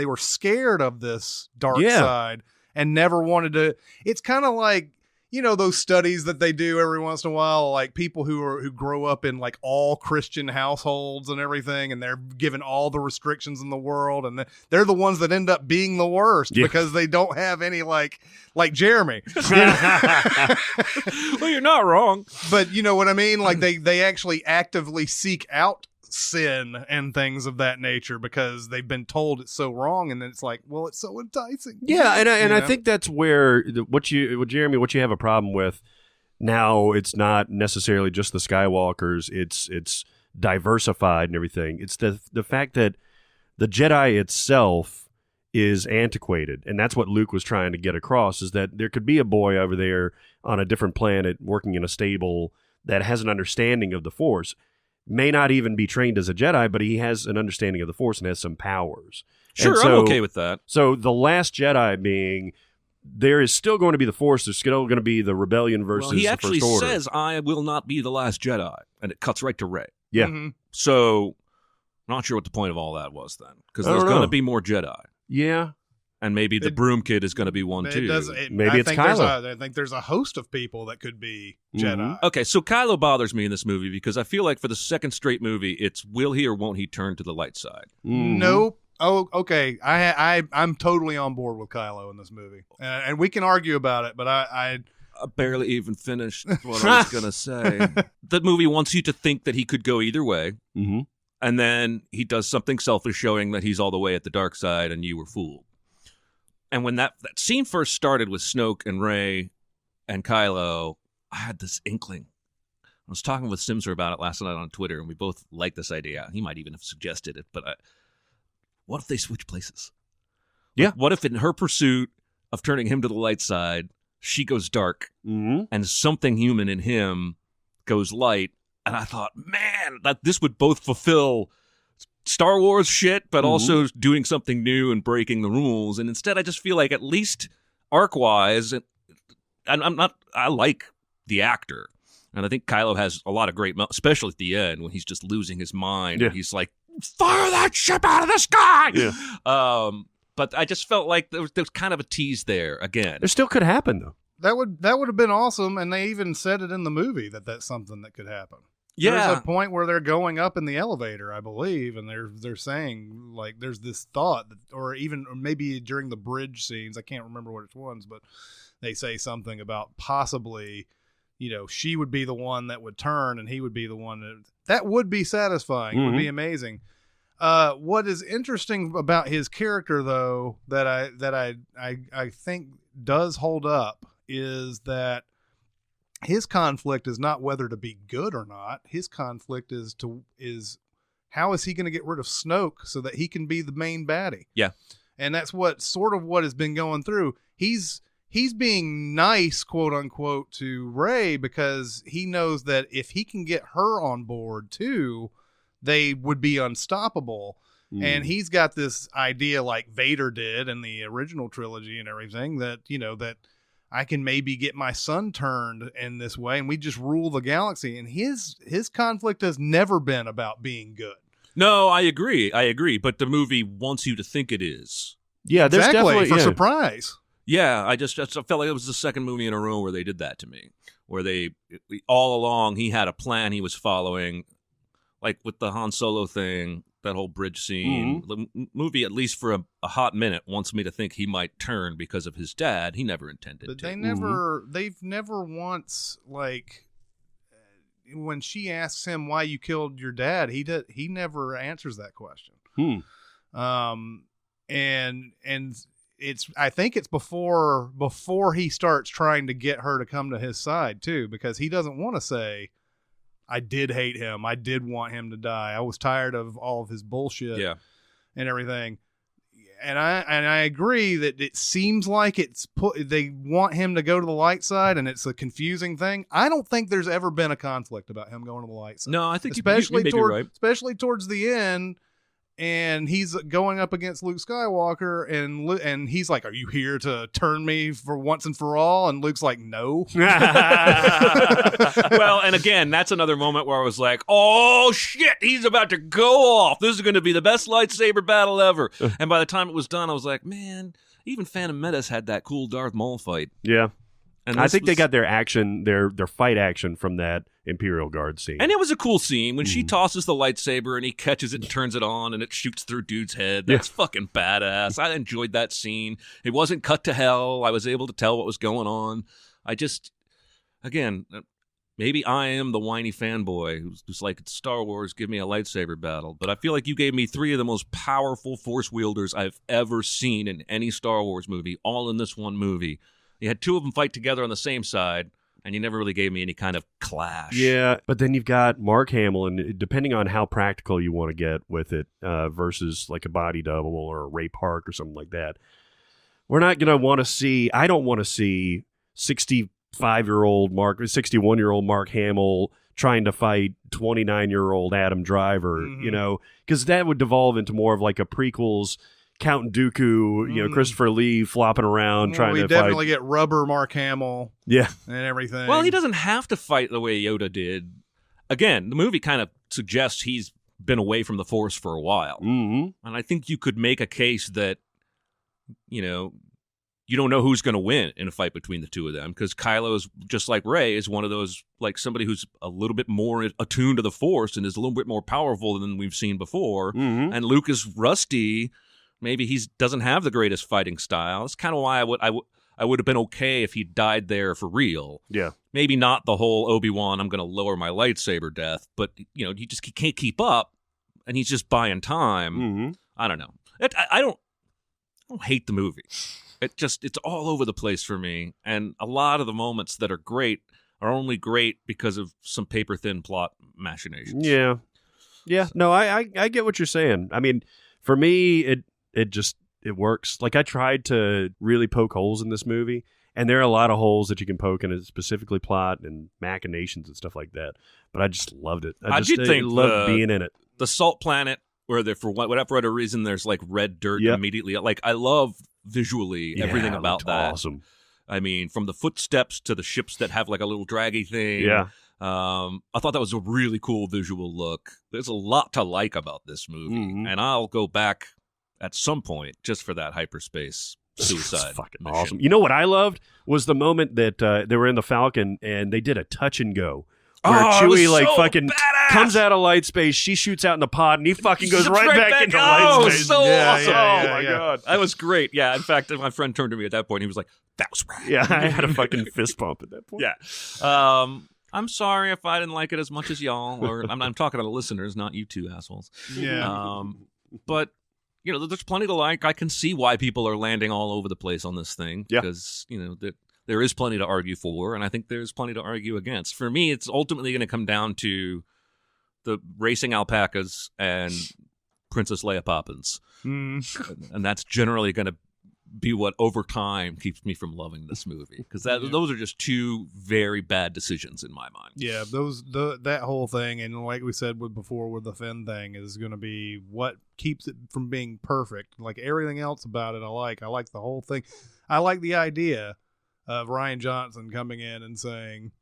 were scared of this dark side and never wanted to. It's kind of like, you know, those studies that they do every once in a while, like people who grow up in like all Christian households and everything, and they're given all the restrictions in the world, and they're the ones that end up being the worst because they don't have any like Jeremy. Well, you're not wrong, but you know what I mean. Like they actually actively seek out sin and things of that nature because they've been told it's so wrong, and then it's like, well, it's so enticing. Yeah, and I think that's where what you have a problem with now. It's not necessarily just the Skywalkers. It's diversified and everything. It's the fact that the Jedi itself is antiquated, and that's what Luke was trying to get across, is that there could be a boy over there on a different planet working in a stable that has an understanding of the Force. May not even be trained as a Jedi, but he has an understanding of the Force and has some powers. Sure, I'm okay with that. So the Last Jedi being, there is still going to be the Force. There's still going to be the rebellion versus the First Order. He actually says, I will not be the last Jedi, and it cuts right to Rey. Yeah. Mm-hmm. So I'm not sure what the point of all that was then, because there's going to be more Jedi. Yeah. And maybe the Broom Kid is going to be one too. Maybe it's Kylo. I think there's a host of people that could be Jedi. Okay, so Kylo bothers me in this movie because I feel like for the second straight movie, it's will he or won't he turn to the light side? Nope. Oh, okay. I'm totally on board with Kylo in this movie, and we can argue about it. But I barely even finished what I was going to say. The movie wants you to think that he could go either way, and then he does something selfish, showing that he's all the way at the dark side, and you were fooled. And when that scene first started with Snoke and Rey and Kylo, I had this inkling. I was talking with Simser about it last night on Twitter, and we both liked this idea. He might even have suggested it, but what if they switch places? Yeah. Like, what if in her pursuit of turning him to the light side, she goes dark, and something human in him goes light? And I thought, man, that this would both fulfill Star Wars shit, but also doing something new and breaking the rules. And instead, I just feel like at least arc-wise, and I like the actor. And I think Kylo has a lot of great, especially at the end when he's just losing his mind. And he's like, fire that ship out of the sky! Yeah. But I just felt like there was kind of a tease there again. There still could happen, though. That would have been awesome, and they even said it in the movie that that's something that could happen. Yeah. There's a point where they're going up in the elevator, I believe, and they're saying like there's this thought that, or maybe during the bridge scenes, I can't remember which ones, but they say something about possibly, you know, she would be the one that would turn and he would be the one that would be satisfying. It would be amazing. What is interesting about his character, though, that I think does hold up is that his conflict is not whether to be good or not. His conflict is how is he going to get rid of Snoke so that he can be the main baddie? Yeah. And that's what has been going through. He's being nice, quote unquote, to Rey because he knows that if he can get her on board too, they would be unstoppable. And he's got this idea like Vader did in the original trilogy and everything that, you know, that I can maybe get my son turned in this way and we just rule the galaxy. And his conflict has never been about being good. No, I agree. But the movie wants you to think it is. Yeah, there's exactly, definitely for surprise. Yeah, I felt like it was the second movie in a row where they did that to me, where all along he had a plan he was following, like with the Han Solo thing, that whole bridge scene. The movie, at least for a hot minute, wants me to think he might turn because of his dad. He never intended to. But they've never once, like, when she asks him why you killed your dad, he never answers that question. And I think it's before he starts trying to get her to come to his side too, because he doesn't want to say, I did hate him. I did want him to die. I was tired of all of his bullshit and everything. And I agree that it seems like they want him to go to the light side, and it's a confusing thing. I don't think there's ever been a conflict about him going to the light side. No, I think especially you may be right. Especially towards the end, and he's going up against Luke Skywalker, and he's like, "Are you here to turn me for once and for all?" And Luke's like, "No." Well, and again, that's another moment where I was like, "Oh shit, he's about to go off. This is going to be the best lightsaber battle ever." And by the time it was done, I was like, "Man, even Phantom Menace had that cool Darth Maul fight." Yeah. And I think they got their action, their fight action from that Imperial Guard scene. And it was a cool scene when she tosses the lightsaber and he catches it and turns it on and it shoots through dude's head. That's fucking badass. I enjoyed that scene. It wasn't cut to hell. I was able to tell what was going on. Again, maybe I am the whiny fanboy who's just like, it's Star Wars, give me a lightsaber battle. But I feel like you gave me 3 of the most powerful Force wielders I've ever seen in any Star Wars movie, all in this one movie. You had 2 of them fight together on the same side, and you never really gave me any kind of clash. Yeah, but then you've got Mark Hamill, and depending on how practical you want to get with it versus like a body double or a Ray Park or something like that, we're not going to want to see, I don't want to see 61-year-old Mark Hamill trying to fight 29-year-old Adam Driver, because that would devolve into more of like a prequels Count Dooku, Christopher Lee flopping around trying to fight. We definitely get rubber Mark Hamill. Yeah. And everything. Well, he doesn't have to fight the way Yoda did. Again, the movie kind of suggests he's been away from the Force for a while. Mm-hmm. And I think you could make a case that, you don't know who's going to win in a fight between the 2 of them, because Kylo is just like Rey, is one of those, like somebody who's a little bit more attuned to the Force and is a little bit more powerful than we've seen before. Mm-hmm. And Luke is rusty. Maybe he doesn't have the greatest fighting style. It's kind of why I would have been okay if he died there for real. Yeah. Maybe Maybe not the whole Obi-Wan, I'm going to lower my lightsaber death, but he can't keep up, and he's just buying time. Mm-hmm. I don't know. I don't hate the movie. It's all over the place for me, and a lot of the moments that are great are only great because of some paper-thin plot machinations. Yeah. Yeah. No, I get what you're saying. I mean, for me, it works. Like, I tried to really poke holes in this movie, and there are a lot of holes that you can poke in it, specifically plot and machinations and stuff like that. But I just loved it. I loved being in it. The Salt Planet, where for whatever reason there's like red dirt immediately. Like, I love visually everything about that. Awesome. I mean, from the footsteps to the ships that have like a little draggy thing. Yeah. I thought that was a really cool visual look. There's a lot to like about this movie, and I'll go back at some point just for that hyperspace suicide fucking mission. awesome. You know what I loved was the moment that they were in the Falcon and they did a touch and go. Where Chewie fucking badass! comes out of light space, she shoots out in the pod, and he fucking goes right back into Oh, light space. so awesome! yeah, Oh my god, that was great. Yeah, in fact, my friend turned to me at that point. He was like, "That was rad." Yeah, I had a fucking fist bump at that point. Yeah. I'm sorry if I didn't like it as much as y'all, or I'm talking to the listeners, not you 2 assholes. Yeah. But there's plenty to like. I can see why people are landing all over the place on this thing, because there is plenty to argue for, and I think there's plenty to argue against. For me, it's ultimately going to come down to the racing alpacas and Princess Leia Poppins, and that's generally going to be what over time keeps me from loving this movie, because those are just 2 very bad decisions in my mind. Yeah, that whole thing, and like we said before with the Finn thing, is going to be what keeps it from being perfect. Like everything else about it, I like the whole thing. I like the idea of Rian Johnson coming in and saying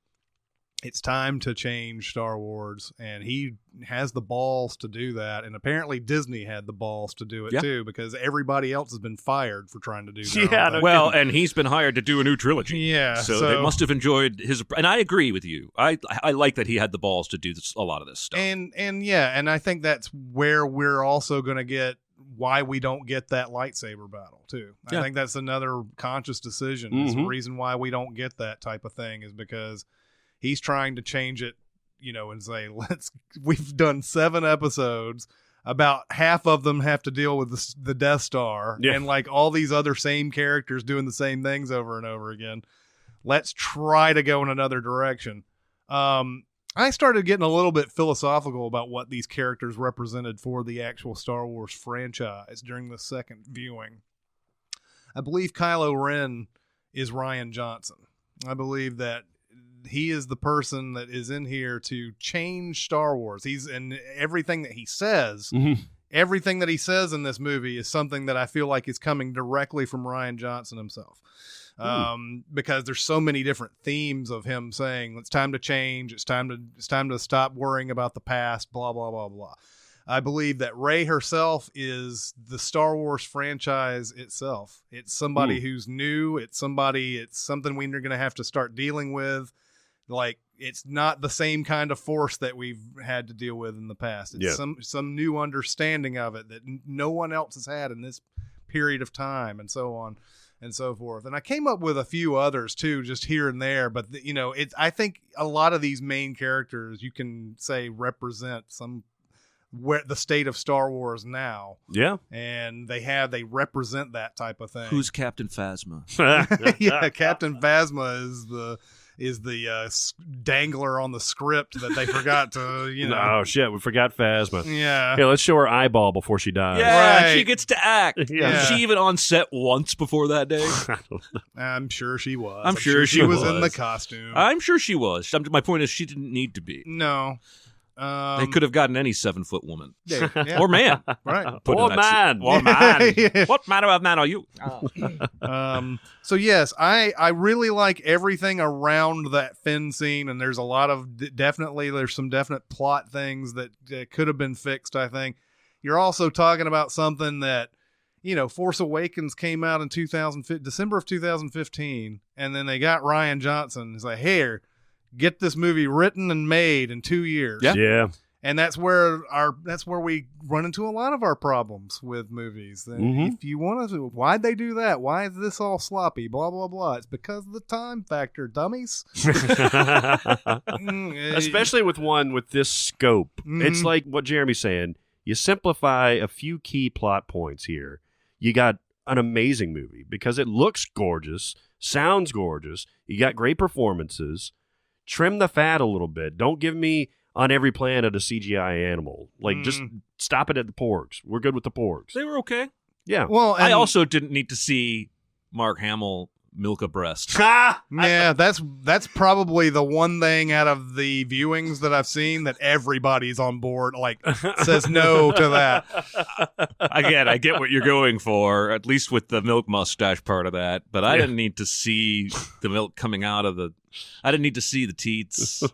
it's time to change Star Wars, and he has the balls to do that, and apparently Disney had the balls to do it too, because everybody else has been fired for trying to do that. Well, and he's been hired to do a new trilogy. Yeah, so they must have enjoyed his, and I agree with you. I like that he had the balls to do a lot of this stuff. And I think that's where we're also going to get why we don't get that lightsaber battle too. I think that's another conscious decision. It's the reason why we don't get that type of thing is because he's trying to change it, and say, we've done 7 episodes. About half of them have to deal with the Death Star and like all these other same characters doing the same things over and over again. Let's try to go in another direction. I started getting a little bit philosophical about what these characters represented for the actual Star Wars franchise during the second viewing. I believe Kylo Ren is Rian Johnson. I believe that he is the person that is in here to change Star Wars. And everything that he says, everything that he says in this movie is something that I feel like is coming directly from Rian Johnson himself. Because there's so many different themes of him saying it's time to change, it's time to stop worrying about the past, blah blah blah blah. I believe that Rey herself is the Star Wars franchise itself. It's somebody who's new. It's something we're going to have to start dealing with. Like, it's not the same kind of force that we've had to deal with in the past. It's some new understanding of it that no one else has had in this period of time, and so on and so forth. And I came up with a few others too, just here and there. But I think a lot of these main characters you can say represent the state of Star Wars now. Yeah, and they represent that type of thing. Who's Captain Phasma? Yeah, Captain Phasma is the dangler on the script that they forgot to, Oh, shit, we forgot Phasma. Yeah. Yeah, let's show her eyeball before she dies. Yeah, Right. she gets to act. Yeah. Was she even on set once before that day? I'm sure she was. I'm sure she was in the was. costume. I'm sure she was. My point is she didn't need to be. No. They could have gotten any 7-foot woman. Yeah. Or man. Right. Put in Or that man. Or man. Yeah. What manner of man are you? So yes, I really like everything around that Finn scene, and there's a lot of there's some definite plot things that could have been fixed. I think you're also talking about something that Force Awakens came out in December of 2015, and then they got Rian Johnson. He's like, here, get this movie written and made in 2 years. Yeah. And that's where we run into a lot of our problems with movies. If you want to, why'd they do that? Why is this all sloppy? Blah blah blah. It's because of the time factor, dummies. Especially with one with this scope. It's like what Jeremy's saying. You simplify a few key plot points here. You got an amazing movie because it looks gorgeous, sounds gorgeous. You got great performances. Trim the fat a little bit. Don't give me on every planet a CGI animal. Like, just stop it at the porgs. We're good with the porgs. They were okay. Yeah. Well, I also didn't need to see Mark Hamill milk a breast. Yeah, that's probably the one thing out of the viewings that I've seen that everybody's on board, like, says no to that. Again, I get what you're going for, at least with the milk mustache part of that, but I didn't need to see the milk coming out of I didn't need to see the teats.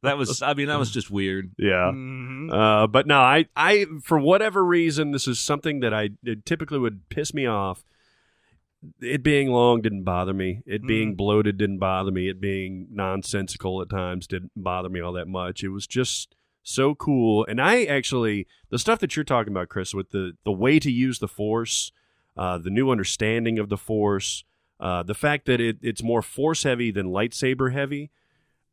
That was just weird. Yeah. But no, I for whatever reason, this is something that it typically would piss me off. It being long didn't bother me. It being bloated didn't bother me. It being nonsensical at times didn't bother me all that much. It was just so cool. And the stuff that you're talking about, Chris, with the way to use the Force, the new understanding of the Force, the fact that it's more Force heavy than lightsaber heavy,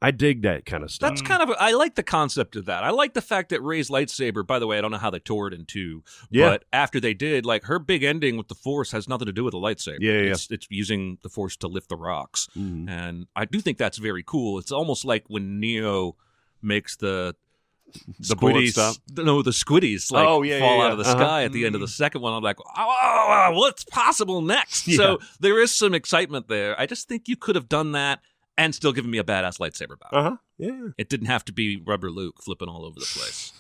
I dig that kind of stuff. That's I like the concept of that. I like the fact that Rey's lightsaber, by the way, I don't know how they tore it in two, but after they did, like, her big ending with the Force has nothing to do with the lightsaber. Yeah. It's using the Force to lift the rocks. And I do think that's very cool. It's almost like when Neo makes the bullet stuff? the squiddies fall out of the sky at the end of the second one. I'm like, oh, what's possible next? Yeah. So there is some excitement there. I just think you could have done that and still given me a badass lightsaber battle. Yeah. It didn't have to be Rubber Luke flipping all over the place.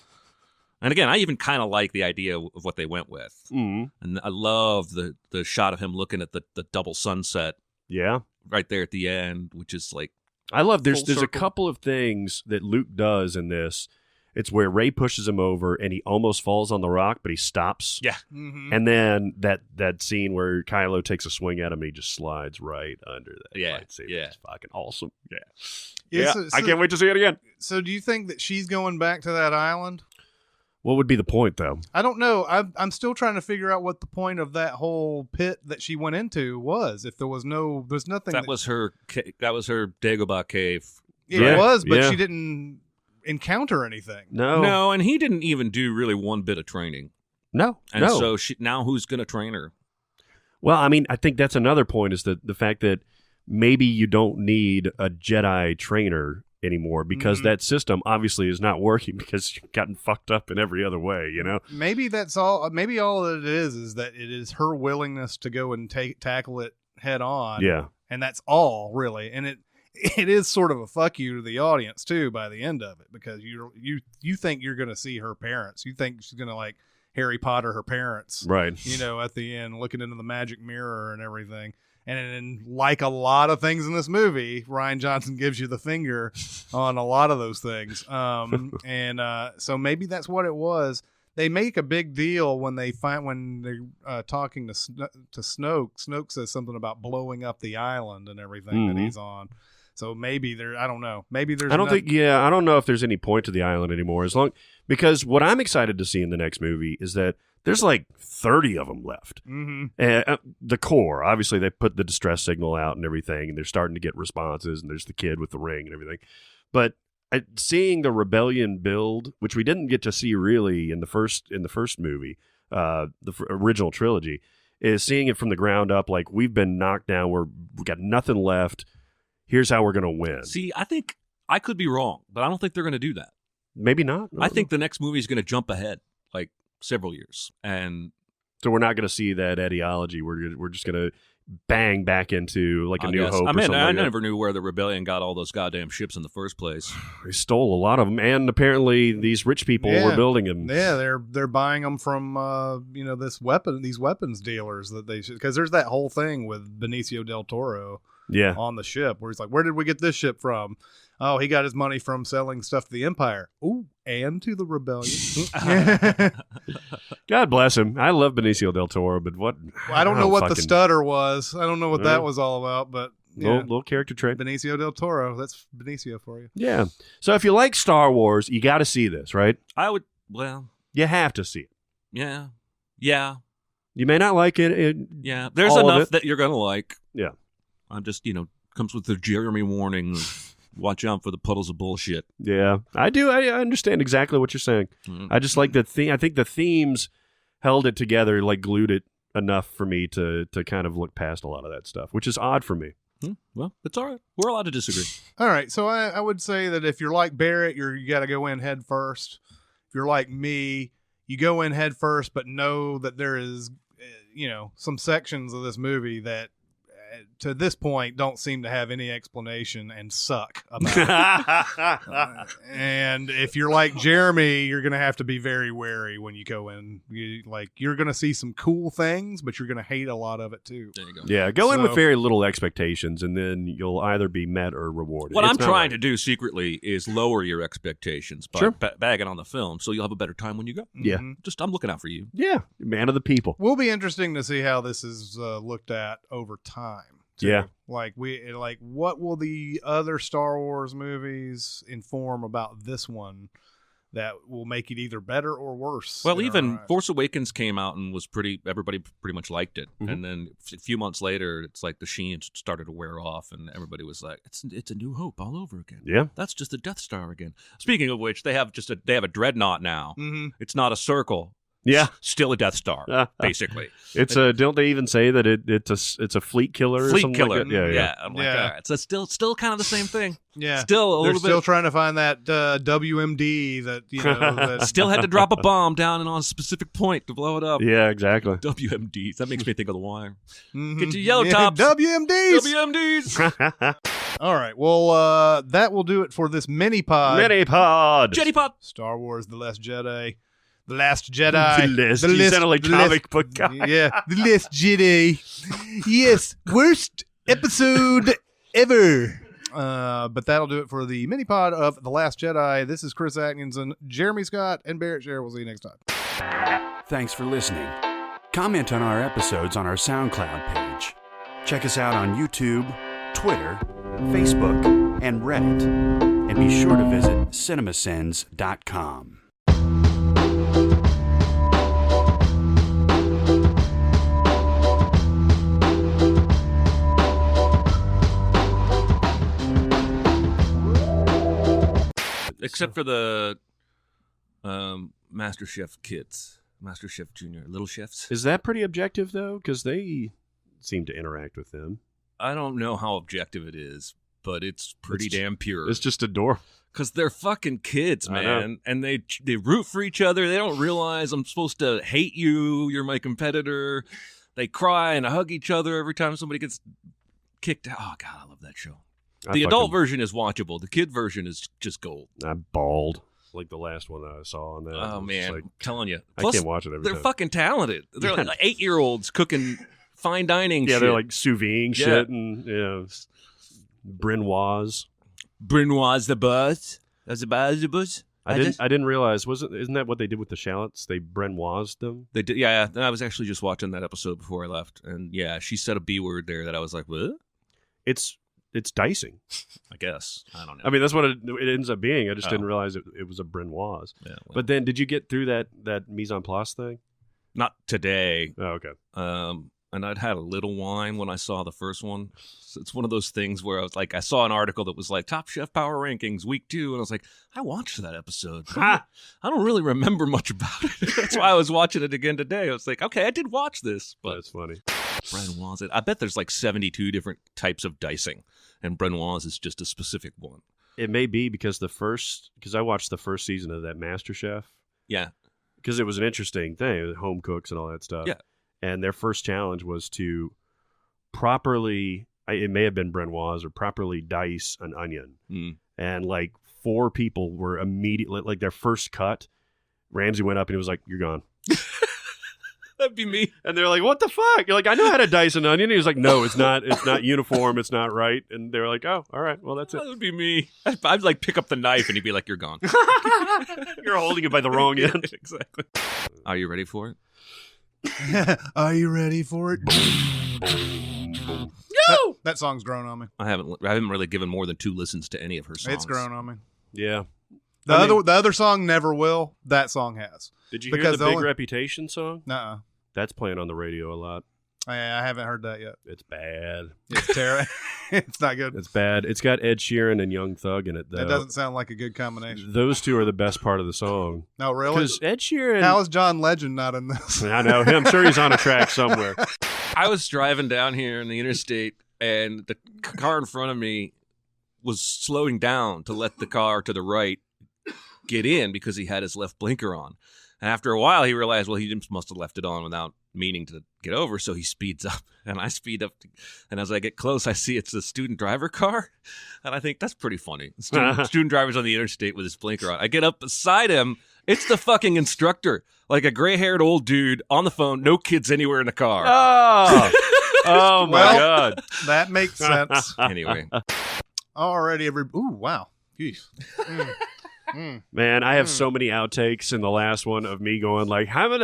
And again, I even kind of like the idea of what they went with. And I love the shot of him looking at the double sunset. Yeah. Right there at the end, which is like, I love there's full a circle. couple of things that Luke does in this. It's where Rey pushes him over and he almost falls on the rock, but he stops. Yeah. And then that scene where Kylo takes a swing at him and he just slides right under that lightsaber. Yeah. It's fucking awesome. Yeah. Yeah, I can't wait to see it again. So do you think that she's going back to that island? What would be the point, though? I don't know. I'm still trying to figure out what the point of that whole pit that she went into was. If there's nothing. that was her Dagobah cave. It was, but yeah. she didn't encounter anything. No, and he didn't even do really one bit of training. No. And so now who's going to train her? Well, I mean, I think that's another point is the fact that maybe you don't need a Jedi trainer anymore because that system obviously is not working because you've gotten fucked up in every other way, Maybe that's all. Maybe all it is that it is her willingness to go and tackle it head on. Yeah. And that's all really. And it is sort of a fuck you to the audience too by the end of it, because you think you're going to see her parents. You think she's going to like Harry Potter her parents. Right. At the end, looking into the magic mirror and everything. And like a lot of things in this movie, Rian Johnson gives you the finger on a lot of those things. So maybe that's what it was. They make a big deal when they're talking to Snoke. Snoke says something about blowing up the island and everything that he's on. So maybe I don't know. Maybe there's. I don't know if there's any point to the island anymore. Because what I'm excited to see in the next movie is that there's like 30 of them left. Mm-hmm. The core, obviously, they put the distress signal out and everything, and they're starting to get responses. And there's the kid with the ring and everything. But seeing the rebellion build, which we didn't get to see really in the first movie, original trilogy, is seeing it from the ground up. Like, we've been knocked down. We got nothing left. Here's how we're going to win. See, I think I could be wrong, but I don't think they're going to do that. Maybe not. I think the next movie is going to jump ahead like several years, and so we're not going to see that ideology. We're just going to bang back into like a New Hope. I mean, I like never knew where the rebellion got all those goddamn ships in the first place. They stole a lot of them, and apparently these rich people were building them. Yeah, they're buying them from these weapons dealers that because there's that whole thing with Benicio del Toro. Yeah. On the ship, where he's like, where did we get this ship from? Oh, he got his money from selling stuff to the Empire. Ooh, and to the rebellion. God bless him. I love Benicio del Toro, but what? I don't know what the stutter was. I don't know what that was all about, but little character trait. Benicio del Toro. That's Benicio for you. Yeah. So if you like Star Wars, you got to see this, right? I would. Well, you have to see it. Yeah. Yeah. You may not like it. Yeah. There's enough that you're gonna like. Yeah. I'm just, comes with the Jeremy warning. Watch out for the puddles of bullshit. Yeah, I do. I understand exactly what you're saying. Mm-hmm. I just like the theme. I think the themes held it together, like glued it enough for me to kind of look past a lot of that stuff, which is odd for me. Well, it's all right. We're allowed to disagree. All right. So I would say that if you're like Barrett, you got to go in head first. If you're like me, you go in head first, but know that there is, some sections of this movie that to this point don't seem to have any explanation and suck about it. And if you're like Jeremy, you're going to have to be very wary when you go in. You're going to see some cool things, but you're going to hate a lot of it too. There you go. Yeah, go in with very little expectations, and then you'll either be met or rewarded. What I'm trying to do secretly is lower your expectations by bagging on the film, so you'll have a better time when you go. Yeah. I'm looking out for you. Yeah, man of the people. Will be interesting to see how this is looked at over time. Too. Yeah. What will the other Star Wars movies inform about this one that will make it either better or worse? Well, even Force Awakens came out and everybody pretty much liked it. Mm-hmm. And then a few months later, it's like the sheen started to wear off and everybody was like, it's a New Hope all over again. Yeah. That's just a Death Star again. Speaking of which, they have a dreadnought now. Mm-hmm. It's not a circle. Yeah, still a Death Star, basically. It's don't they even say that it's a fleet killer? Fleet or something killer. Like that? Yeah. I'm like, all right. So it's still kind of the same thing. Yeah, they're still trying to find that WMD that that still had to drop a bomb down and on a specific point to blow it up. Yeah, exactly. WMDs. That makes me think of The Wire. Mm-hmm. Get your yellow tops. WMDs. All right. Well, that will do it for this mini pod. Jedi pod. Star Wars: The Last Jedi. The Last Jedi. You sound like comic book guy. Yeah. The Last Jedi. Yes. Worst episode ever. But that'll do it for the mini pod of The Last Jedi. This is Chris Atkinson, Jeremy Scott, and Barrett Sher. We'll see you next time. Thanks for listening. Comment on our episodes on our SoundCloud page. Check us out on YouTube, Twitter, Facebook, and Reddit. And be sure to visit cinemasins.com. Except for the Master Chef kids, Master Chef Junior, Little Chefs. Is that pretty objective, though? Because they seem to interact with them. I don't know how objective it is, but it's pretty damn pure. It's just adorable. Because they're fucking kids, man. And they root for each other. They don't realize I'm supposed to hate you. You're my competitor. They cry and hug each other every time somebody gets kicked out. Oh, God, I love that show. The adult version is watchable. The kid version is just gold. I bawled like the last one that I saw on that. Oh, man. I'm telling you. Plus, I can't watch it every time. They're fucking talented. They're like 8-year-olds cooking fine dining shit. Yeah, they're like sous vide shit and, Brinoise. Brinoise the buzz. That's the buzz. I didn't realize isn't that what they did with the shallots? They Brinoised them. They did, yeah. I was actually just watching that episode before I left, and yeah, she said a B word there that I was like, what? It's dicing. I guess I don't know. I mean, that's what it ends up being. I just didn't realize it was a Brinoise. Yeah, well. But then, did you get through that mise en place thing? Not today. Oh, okay. And I'd had a little wine when I saw the first one. So it's one of those things where I was like, I saw an article that was like Top Chef Power Rankings Week 2, and I was like, I watched that episode. I don't really remember much about it. That's why I was watching it again today. I was like, okay, I did watch this, but that's funny. Brinoise. I bet there's like 72 different types of dicing, and Brinoise is just a specific one. It may be because I watched the first season of that MasterChef. Yeah, because it was an interesting thing, home cooks and all that stuff. Yeah. And their first challenge was to properly, it may have been Brinoise, or properly dice an onion. And like 4 people were immediately, like their first cut, Ramsay went up and he was like, you're gone. That'd be me. And they're like, what the fuck? You're like, I know how to dice an onion. He was like, no, it's not uniform. It's not right. And they were like, oh, all right. Well, that's it. That would be me. I'd like pick up the knife and he'd be like, you're gone. You're holding it by the wrong end. Exactly. Are you ready for it? Are you ready for it? No! That song's grown on me. I haven't really given more than 2 listens to any of her songs. It's grown on me. Yeah. The other song never will. That song has. Did you hear the Big Reputation song? Nuh-uh. That's playing on the radio a lot. I haven't heard that yet. It's bad. It's terrible. It's not good. It's bad. It's got Ed Sheeran and Young Thug in it, though. That doesn't sound like a good combination. Those 2 are the best part of the song. No, really? Because Ed Sheeran... How is John Legend not in this? I know. I'm sure he's on a track somewhere. I was driving down here in the interstate, and the car in front of me was slowing down to let the car to the right get in because he had his left blinker on. And after a while, he realized, well, he just must have left it on without meaning to get over, so he speeds up. And I speed up, and as I get close, I see it's a student driver car, and I think, that's pretty funny. Student driver's on the interstate with his blinker on. I get up beside him. It's the fucking instructor, like a gray-haired old dude on the phone, no kids anywhere in the car. Oh my God. That makes sense. Anyway. Already ooh, wow. Jeez. Man, I have so many outtakes in the last one of me going like, jeez.